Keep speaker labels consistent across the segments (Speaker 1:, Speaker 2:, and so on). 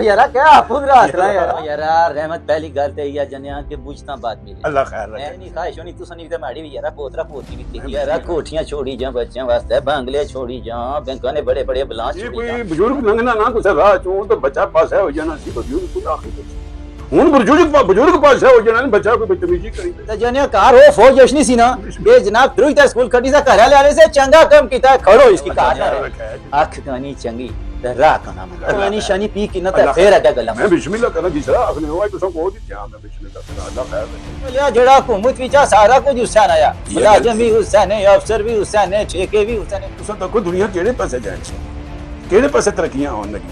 Speaker 1: यारा क्या आपू भी रात रहा यार यारा रहमत पहली गल ते या जनिया के बुझता बात मिली
Speaker 2: अल्लाह खैर रखे।
Speaker 1: मैं नहीं ख्वाहिश होनी तुसा नहीं ते माड़ी भी यारा पोतरा पोती भी थी यारा कोठियां छोड़ी जा बच्चों वास्ते बंगले छोड़ी जा बैंकों ने बड़े बड़े बलांस
Speaker 2: ये
Speaker 1: छोड़ी
Speaker 2: कोई बुजुर्ग लंघना ना कुछ राह चो तो बच्चा पास है हो जाना सी बुजुर्ग को आखिर हुन बुजुर्ग पास है हो जाना बच्चा कोई बदतमीजी करी
Speaker 1: ते जनिया कार हो फौज जशनी सी ना ये जनाब तुरई ता स्कूल खड़ी सा घर वाले से चंगा काम कीता खड़ो इसकी कार आंख कानी चंगी ते राह काना कानी शानी पी की ना ते फिर अगा गल्ला
Speaker 2: मैं बिस्मिल्लाह करना जी सर आखने हुआ तो को दी ध्यान में बिस्मिल्लाह कर अल्लाह खैर रखे।
Speaker 1: लिया जेड़ा हुकूमत विचा सारा कुछ हुसैन आया मुलाजिम भी हुसैन है अफसर भी हुसैन है ठेके भी हुसैन है
Speaker 2: तुसा देखो दुनिया केड़े पासे जाए केड़े पासे तरक्कियां होन लगी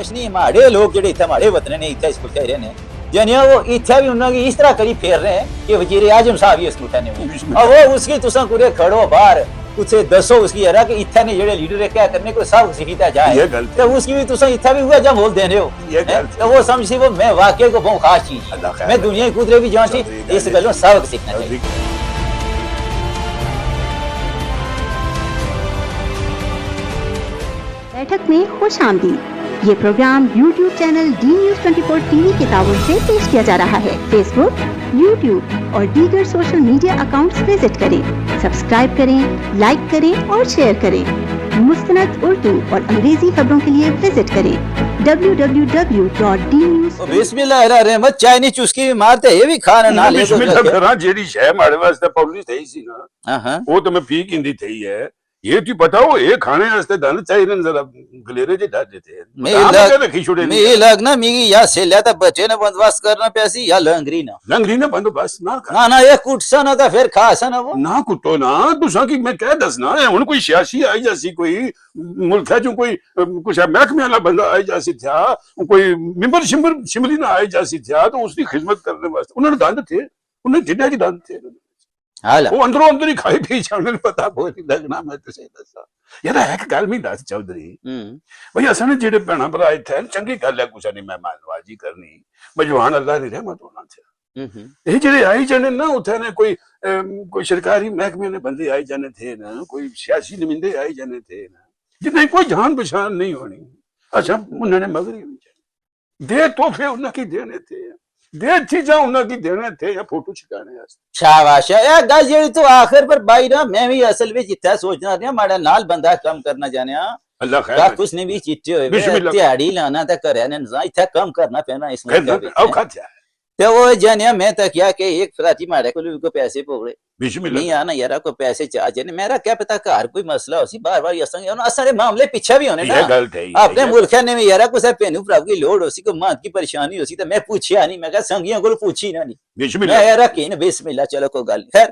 Speaker 1: अशनी माड़े लोग जेड़े इत्थे माड़े वतन ने इत्थे स्कूल कह रहे ने जनिया वो इत्थे भी उन्होंने इस तरह करी फेर रहे हैं कि वजीर आजम साहब ही इस मुल्क ने और वो उसकी तुसा पूरे खड़ो बाहर कुछ दसो उसकी यारा कि इत्थे ने जेड़े लीडर है क्या करने को सब सीखता जाए तो उसकी भी तुसा इत्थे भी हुआ जब बोल दे रहे हो तो वो समझी वो मैं वाकई को बहुत खास चीज मैं दुनिया की कुदरे भी जांची इस गलों सबक सीखना चाहिए।
Speaker 3: बैठक में खुश आमदीद। ये प्रोग्राम YouTube चैनल डी न्यूज 24 टीवी के ताउन से पेश किया जा रहा है। फेसबुक, YouTube और दीगर सोशल मीडिया अकाउंट्स विजिट करें, सब्सक्राइब करें, लाइक करें और शेयर करें। मुस्तनद उर्दू और अंग्रेजी खबरों के लिए विजिट करें www.dnews।
Speaker 1: बिस्मिल्लाहिर्रहमानिर्रहीम चाय नहीं चुस्की मारते ये भी खाना ना ले
Speaker 2: बिस्मिल्लाह करा जेडी शय मारे वास्ते पब्लिश थई सी ना हां वो तो मैं पी किंदी थई है ये तू बताओ ये खाने वास्ते दान चाहिए जरा गलेरे जे डाल देते हैं मैं
Speaker 1: लगना मिगी या सेल्या ता बच्चे ने बंदोबस्त करना पैसी या लंगरी ना
Speaker 2: बंदोबस्त ना
Speaker 1: ये कुटसा ना था फिर खासा ना वो
Speaker 2: ना कुटो ना तुसा की मैं कह दसना है हुन कोई सियासी आई जासी कोई मुल्क है जो कोई कुछ महकमे वाला बंदा आई जासी था कोई मेंबर शिमली ना आई जासी था तो उसकी खिदमत करने वास्ते उन्होंने दान थे उन्हें जिन्ना जी दान थे वो अंदरों अंदर ही खाई पी जाने पता बहुत ही लगना मैं तुझे दसा यार एक गल भी दस चौधरी भाई असन जेडे भैन भरा इत्थे चंगी गल है कुछ नहीं मेहमान नवाजी करनी मजवान अल्लाह दी रहमत होना चाहिए ये जेडे आई जाने ना उथे ने कोई सरकारी महकमे ने बंदे आई जाने थे ना कोई सियासी नुमाइंदे आई जाने थे ना जिन्हें कोई जान पहचान नहीं होनी अच्छा उन्होंने मगरी दे तोहफे उन्हें देने थे दे चीजा उन्हें की देने थे या फोटो छिकाने वास्ते शाबाश
Speaker 1: है गल जेडी तू आखिर पर भाई ना मैं भी असल में जितना सोचना था माड़ा नाल बंदा कम करना जाने
Speaker 2: अल्लाह खैर
Speaker 1: उसने भी चिट्टे होए दिहाड़ी लाना था करे ने इथे कम करना पैना इसमें
Speaker 2: औखत है
Speaker 1: तो वो जाने मैं तो क्या कि एक फराती मारे को पैसे पकड़े नहीं आना यार को पैसे चाहिए ने मेरा क्या पता घर कोई मसला होसी बार-बार असरे मामले पीछे भी होने ना अपने मुल्क ने में यार को पेनू प्रॉब्लम की लोड होसी को मां की परेशानी होसी तो मैं पूछया नहीं मैं कहा संगियों को पूछी ना नहीं मैं यार किन बिस्मिल्लाह चलो को गल खैर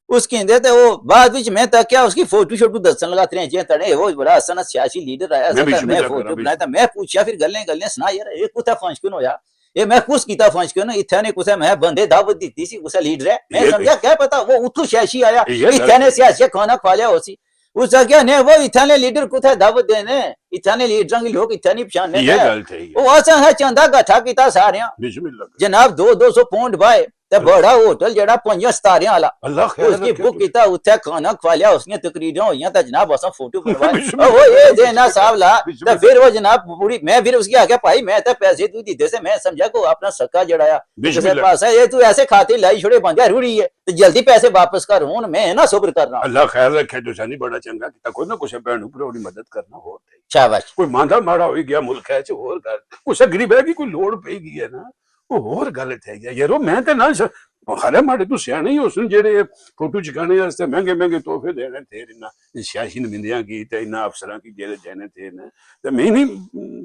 Speaker 1: उसके अंदर तो वो बाद विच मैं तक क्या उसकी फोटो शोटो दसन लगाते रहे जे तड़े वो बड़ा असन सियासी लीडर आया मैं फोटो बनाया था मैं पूछया फिर गल्ले सुना यार ये कुछ फंस क्यों होया ये मैं कुछ कीता फंस क्यों ना इथे ने कुछ मैं बंदे दावत दी सी कुछ लीडर है मैं समझा क्या पता वो उठू सियासी आया इथे ने सियासी खाना खा लिया होसी उस जगह ने वो इथे ने लीडर कुछ दावत देने इथे ने लीडर की लोग इथे नहीं पहचानने वो असा है चंदा गठा कीता सारे जनाब 200 पौंड भाई ते बड़ा होटल जेड़ा 5 सितारे वाला उसकी बुक कीता उथे खाना खा लिया उसने तकरीरें होइयां ता जनाब असा फोटो बनवाए वो ये देना साहब ला ते फिर वो जनाब पूरी मैं फिर उसकी आगे भाई मैं तो पैसे तू दीदे से मैं समझा को अपना सक्का जड़ाया उसके पास है ये तू ऐसे खाते लाई छोड़े बंदे रूड़ी है तो जल्दी पैसे वापस कर हुन मैं ना सब्र करना
Speaker 2: अल्लाह खैर रखे जो सानी बड़ा चंगा कीता कोई ना कुछ भैन ऊपर मदद करना हो
Speaker 1: शाबाश
Speaker 2: कोई मांदा माड़ा हो गया मुल्क है होर गल कुछ गरीब है कि कोई लोड़ पई गई है ना वो होर गल थे यारो मैं ते ना खरे माड़े तू सियाने ही उसने जेडे फोटो चिकाने वास्ते महंगे महंगे तोहफे देने थे इन्ना सियासी नुमाइंदियां की ते इन्ना अफसरां की जेडे देने थे ना ते मैं नहीं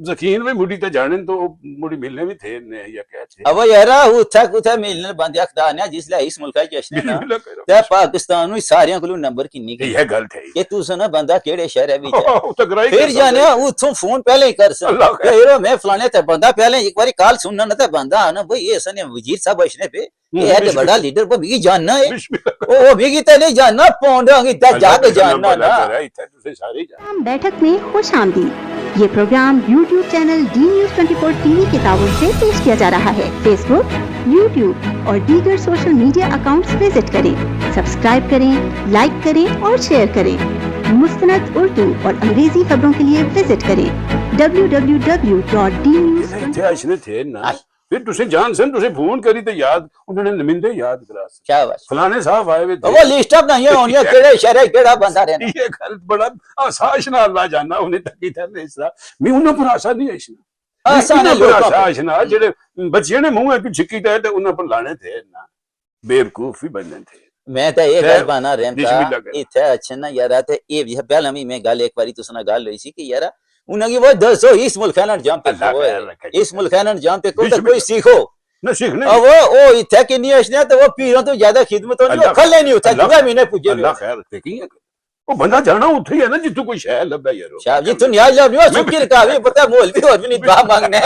Speaker 2: यकीन में मुड़ी ते जाने तो मुड़ी मिलने भी थे ने या क्या थे
Speaker 1: अब यार उठा कुथा मिलने बंदे अखदाने जिसले इस मुल्क के जश्न ना ते पाकिस्तान नु सारियां कोलो नंबर किन्नी की
Speaker 2: ये गल थे
Speaker 1: ये तू सुना बंदा केड़े शहर है
Speaker 2: बीच
Speaker 1: फिर जाने उथों फोन पहले ही कर यार मैं फलाने ते बंदा पहले एक बारी कॉल सुनना ना ते बंदा ना भाई ये सने वजीर साहब बचने पे ये है बड़ा लीडर को भी जानना है ओ भी तो नहीं जानना पौंडा की तक जाके जानना ना
Speaker 3: हम बैठक में खुश आमदीद। ये प्रोग्राम YouTube चैनल डी न्यूज 24 टीवी के ताउन से पेश किया जा रहा है। फेसबुक, YouTube और दीगर सोशल मीडिया अकाउंट्स विजिट करें, सब्सक्राइब करें, लाइक करें और शेयर करें। मुस्तनद उर्दू और अंग्रेजी खबरों के लिए विजिट करें www.dnews
Speaker 2: जिथे अशने थे ना फिर तुसे जान सन तुसे फोन करी तो याद उन्होंने नमिंदे याद करा
Speaker 1: शाबाश
Speaker 2: फलाने साहब आए हुए थे
Speaker 1: वो लिस्ट अप नहीं होनी केड़े शहर केड़ा बंदा रहना
Speaker 2: ये गल बड़ा आसाश ना अल्लाह जाना उन्हें तकी था इसरा मैं उन्हें पर आशा नहीं आशना
Speaker 1: आसान है
Speaker 2: लोग आशना जेड़े बच्चे ने मुंह में छिक्की थे तो उन्हें पर लाने थे ना बेवकूफ ही बनने थे
Speaker 1: मैं तो ये गल बाना
Speaker 2: बिस्मिल्लाह
Speaker 1: रहमता
Speaker 2: कर।
Speaker 1: इथे अच्छे ना यार ते ये भी पहले भी मैं गल एक बारी तुसना गल हुई सी कि यार उन्हें वो दसो इस मुल्क है जाम पे
Speaker 2: अल्लाह
Speaker 1: वो
Speaker 2: खैर रखे।
Speaker 1: इस मुल्क है जाम पे कोई
Speaker 2: बिस्मिल्लाह।
Speaker 1: कोई सीखो
Speaker 2: न सीखने
Speaker 1: अब वो इथे किन्नी अशने तो वो पीरों तो ज्यादा खिदमत होनी वो खले नहीं होता
Speaker 2: अल्लाह-
Speaker 1: दुआ महीने पूजे
Speaker 2: अल्लाह खैर रखे की है वो बंदा जाना उठे ही है ना जितू कोई शहर लब्बा यार
Speaker 1: शाह जी तू न्याज लो नहीं सुकी रकावी पता मोल भी और भी नहीं दुआ मांगने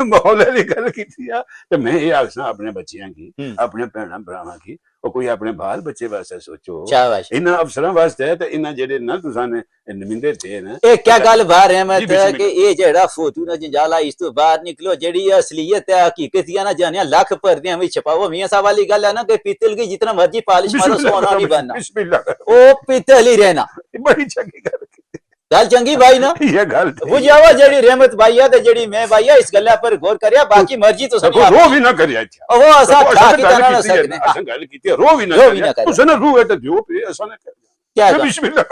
Speaker 2: मौले दी गल कीती आ ते मैं ये आखना अपने बच्चियां की
Speaker 1: हम्म।
Speaker 2: अपने भैणा भरावां की और कोई अपने बाल बच्चे वास्ते सोचो
Speaker 1: शाबाश
Speaker 2: इन्हां अफसरां वास्ते ते इन्हां जेड़े ना तुसां ने नमिंदे थे ना
Speaker 1: ए क्या गल बाहर है मैं
Speaker 2: जी,
Speaker 1: कि
Speaker 2: बिस्मिल्लाह।
Speaker 1: ये जेड़ा फोटो ना जंजाला इस तो बाहर निकलो जेड़ी असलियत है हकीकत या ना जाने लाख पर्दे में छपाओ मियां साहब वाली गल है ना कि पीतल की जितना मर्जी पालिश मारो सोना नहीं बनना
Speaker 2: बिस्मिल्लाह
Speaker 1: ओ पीतल ही रहना
Speaker 2: बड़ी चंगी गल
Speaker 1: गल चंगी भाई ना
Speaker 2: ये गल
Speaker 1: वो जावा जेड़ी रहमत भाई है ते जेड़ी मैं भाई है इस गल्ला पर गौर करया बाकी मर्जी तो सब
Speaker 2: रो भी ना करिया अच्छा
Speaker 1: वो असा खा के तना ना सकने
Speaker 2: असां गल कीती रो भी ना
Speaker 1: रो भी ना
Speaker 2: करिया
Speaker 1: करिया।
Speaker 2: उसने रू है तो दियो पे असां ने
Speaker 1: क्या
Speaker 2: करिया
Speaker 1: गल?
Speaker 2: बिस्मिल्लाह